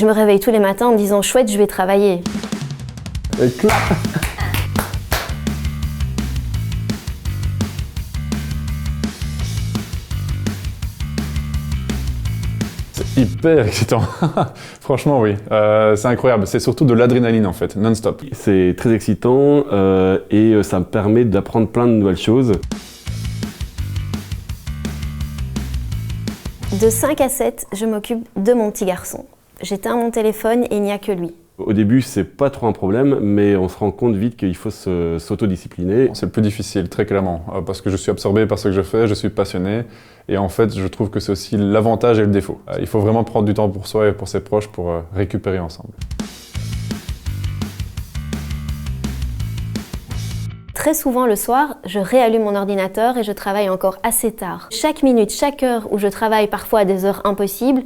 Je me réveille tous les matins en me disant « chouette, je vais travailler ». Et clap. C'est hyper excitant. Franchement, oui. C'est incroyable. C'est surtout de l'adrénaline, en fait, non-stop. C'est très excitant et ça me permet d'apprendre plein de nouvelles choses. De 5 à 7, je m'occupe de mon petit garçon. J'éteins mon téléphone et il n'y a que lui. Au début, c'est pas trop un problème, mais on se rend compte vite qu'il faut s'autodiscipliner. C'est le plus difficile, très clairement, parce que je suis absorbé par ce que je fais, je suis passionné, et en fait, je trouve que c'est aussi l'avantage et le défaut. Il faut vraiment prendre du temps pour soi et pour ses proches pour récupérer ensemble. Très souvent le soir, je réallume mon ordinateur et je travaille encore assez tard. Chaque minute, chaque heure où je travaille, parfois à des heures impossibles,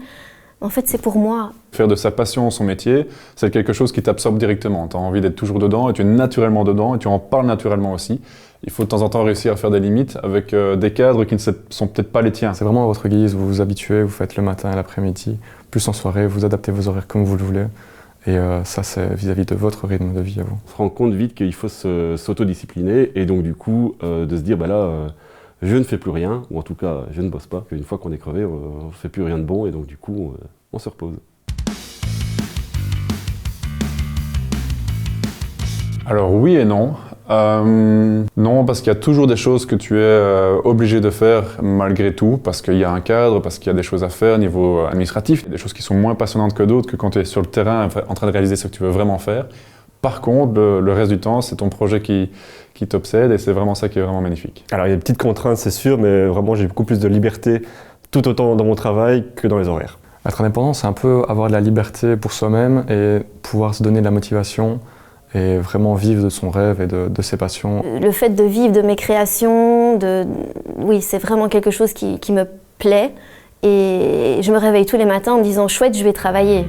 en fait, c'est pour moi. Faire de sa passion son métier, c'est quelque chose qui t'absorbe directement. Tu as envie d'être toujours dedans et tu es naturellement dedans et tu en parles naturellement aussi. Il faut de temps en temps réussir à faire des limites avec des cadres qui ne sont peut-être pas les tiens. C'est vraiment à votre guise, vous vous habituez, vous faites le matin et l'après-midi, plus en soirée, vous adaptez vos horaires comme vous le voulez. Et ça, c'est vis-à-vis de votre rythme de vie à vous. On se rend compte vite qu'il faut s'autodiscipliner et donc du coup, de se dire, bah là, je ne fais plus rien, ou en tout cas, je ne bosse pas. Une fois qu'on est crevé, on ne fait plus rien de bon et donc du coup, on se repose. Alors oui et non. Non, parce qu'il y a toujours des choses que tu es obligé de faire malgré tout, parce qu'il y a un cadre, parce qu'il y a des choses à faire au niveau administratif, il y a des choses qui sont moins passionnantes que d'autres que quand tu es sur le terrain en train de réaliser ce que tu veux vraiment faire. Par contre, le reste du temps, c'est ton projet qui t'obsède et c'est vraiment ça qui est vraiment magnifique. Alors il y a des petites contraintes, c'est sûr, mais vraiment j'ai beaucoup plus de liberté tout autant dans mon travail que dans les horaires. Être indépendant, c'est un peu avoir de la liberté pour soi-même et pouvoir se donner de la motivation et vraiment vivre de son rêve et de ses passions. Le fait de vivre de mes créations, oui, c'est vraiment quelque chose qui me plaît. Et je me réveille tous les matins en me disant « chouette, je vais travailler ».